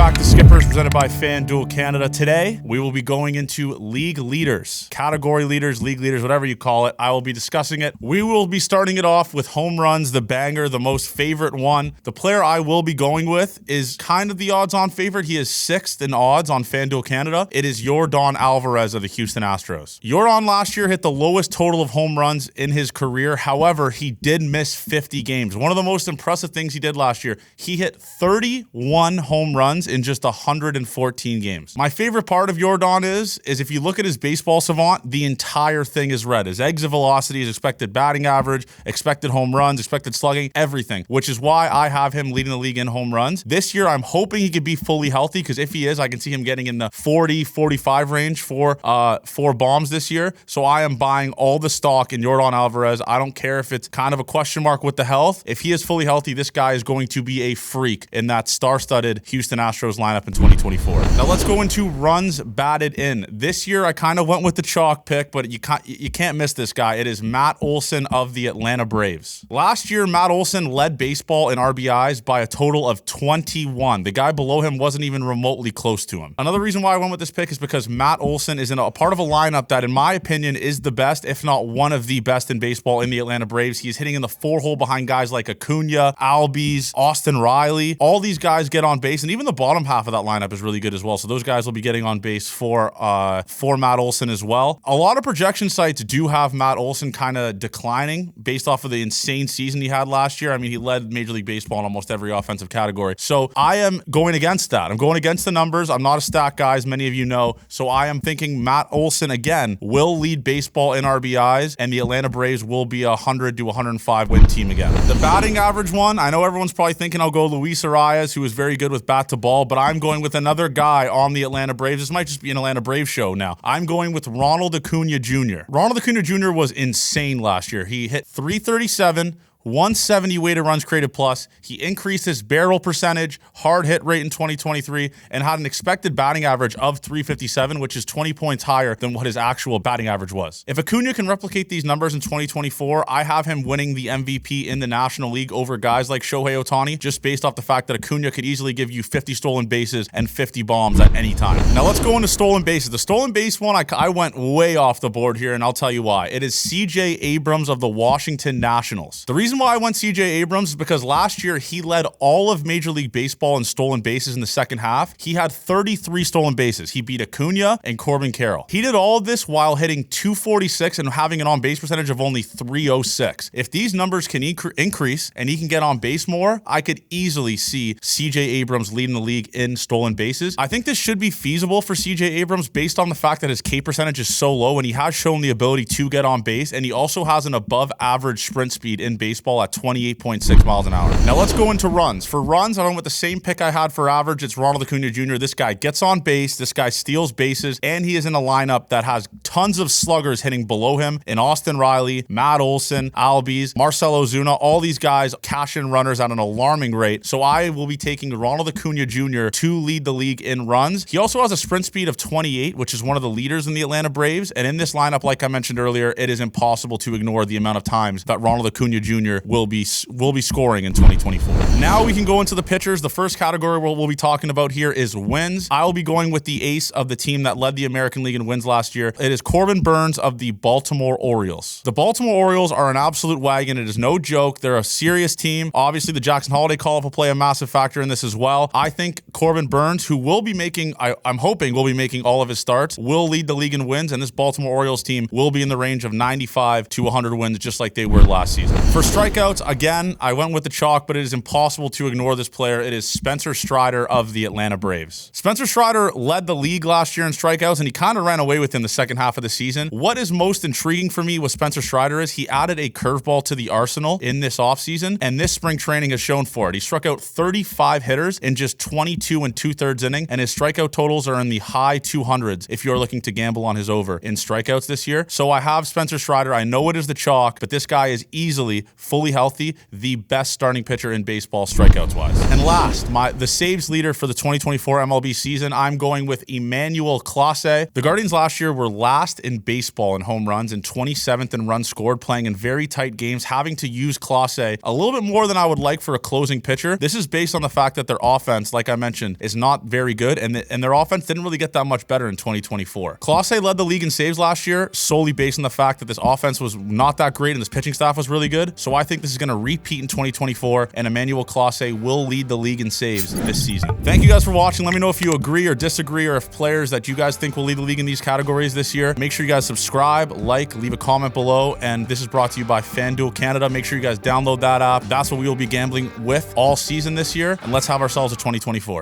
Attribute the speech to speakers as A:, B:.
A: back to Skippers, presented by FanDuel Canada. Today, we will be going into league leaders, category leaders, league leaders, whatever you call it. I will be discussing it. We will be starting it off with home runs, the banger, the most favorite one. The player I will be going with is kind of the odds-on favorite. He is 6th in odds on FanDuel Canada. It is Yordan Alvarez of the Houston Astros. Yordan last year hit the lowest total of home runs in his career. However, he did miss 50 games. One of the most impressive things he did last year, he hit 31 home runs in just 114 games. My favorite part of Yordan is if you look at his baseball savant, the entire thing is red. His exit velocity, his expected batting average, expected home runs, expected slugging, everything, which is why I have him leading the league in home runs. This year, I'm hoping he could be fully healthy, because if he is, I can see him getting in the 40, 45 range for 4 bombs this year. So I am buying all the stock in Yordan Alvarez. I don't care if it's kind of a question mark with the health. If he is fully healthy, this guy is going to be a freak in that star-studded Houston Astros lineup in 2024. Now let's go into runs batted in. This year, I kind of went with the chalk pick, but you can't miss this guy. It is Matt Olson of the Atlanta Braves. Last year, Matt Olson led baseball in RBIs by a total of 21. The guy below him wasn't even remotely close to him. Another reason why I went with this pick is because Matt Olson is in a part of a lineup that, in my opinion, is the best, if not one of the best in baseball in the Atlanta Braves. He's hitting in the 4-hole behind guys like Acuna, Albies, Austin Riley. All these guys get on base, and even the bottom half of that lineup is really good as well. So those guys will be getting on base for Matt Olson as well. A lot of projection sites do have Matt Olson kind of declining based off of the insane season he had last year. I mean, he led Major League Baseball in almost every offensive category. So I am going against that. I'm going against the numbers. I'm not a stat guy, as many of you know. So I am thinking Matt Olson, again, will lead baseball in RBIs, and the Atlanta Braves will be a 100 to 105 win team again. The batting average one, I know everyone's probably thinking I'll go Luis Arias, who is very good with bat to ball, but I'm going with another guy on the Atlanta Braves. This might just be an Atlanta Braves show now. I'm going with Ronald Acuna Jr. Ronald Acuna Jr. was insane last year. He hit 337, 170 weighted runs created plus. He increased his barrel percentage, hard hit rate in 2023, and had an expected batting average of 357, which is 20 points higher than what his actual batting average was. If Acuna can replicate these numbers in 2024, I have him winning the MVP in the National League over guys like Shohei Ohtani, just based off the fact that Acuna could easily give you 50 stolen bases and 50 bombs at any time. Now let's go into stolen bases. The stolen base one, I went way off the board here, and I'll tell you why. It is C.J. Abrams of the Washington Nationals. The reason why I went C.J. Abrams is because last year he led all of Major League Baseball in stolen bases in the second half. He had 33 stolen bases. He beat Acuna and Corbin Carroll. He did all of this while hitting 246 and having an on-base percentage of only 306. If these numbers can increase and he can get on base more, I could easily see C.J. Abrams leading the league in stolen bases. I think this should be feasible for C.J. Abrams based on the fact that his K percentage is so low, and he has shown the ability to get on base, and he also has an above-average sprint speed in baseball at 28.6 miles an hour. Now let's go into runs. For runs, I went with the same pick I had for average. It's Ronald Acuna Jr. This guy gets on base, this guy steals bases, and he is in a lineup that has tons of sluggers hitting below him in Austin Riley, Matt Olson, Albies, Marcell Ozuna. All these guys cash in runners at an alarming rate. So I will be taking Ronald Acuna Jr. to lead the league in runs. He also has a sprint speed of 28, which is one of the leaders in the Atlanta Braves. And in this lineup, like I mentioned earlier, it is impossible to ignore the amount of times that Ronald Acuna Jr. will be scoring in 2024. Now we can go into the pitchers. The first category we'll be talking about here is wins. I will be going with the ace of the team that led the American League in wins last year. It is Corbin Burnes of the Baltimore Orioles. The Baltimore Orioles are an absolute wagon. It is no joke. They're a serious team. Obviously, the Jackson Holiday call-up will play a massive factor in this as well. I think Corbin Burnes, who will be making, I'm hoping will be making all of his starts, will lead the league in wins, and this Baltimore Orioles team will be in the range of 95 to 100 wins, just like they were last season. For strikeouts, again, I went with the chalk, but it is impossible to ignore this player. It is Spencer Strider of the Atlanta Braves. Spencer Strider led the league last year in strikeouts, and he kind of ran away with him the second half of the season. What is most intriguing for me with Spencer Strider is he added a curveball to the arsenal in this offseason, and this spring training has shown for it. He struck out 35 hitters in just 22 and 2/3 inning, and his strikeout totals are in the high 200s if you're looking to gamble on his over in strikeouts this year. So I have Spencer Strider. I know it is the chalk, but this guy is easily fully healthy, the best starting pitcher in baseball strikeouts-wise. And last, the saves leader for the 2024 MLB season, I'm going with Emmanuel Clase. The Guardians last year were last in baseball in home runs and 27th in runs scored, playing in very tight games, having to use Clase a little bit more than I would like for a closing pitcher. This is based on the fact that their offense, like I mentioned, is not very good, and their offense didn't really get that much better in 2024. Clase led the league in saves last year, solely based on the fact that this offense was not that great and this pitching staff was really good. So I think this is going to repeat in 2024, and Emmanuel Clase will lead the league in saves this season. Thank you guys for watching. Let me know if you agree or disagree, or if players that you guys think will lead the league in these categories this year. Make sure you guys subscribe, like, leave a comment below, and this is brought to you by FanDuel Canada. Make sure you guys download that app. That's what we will be gambling with all season this year, and let's have ourselves a 2024.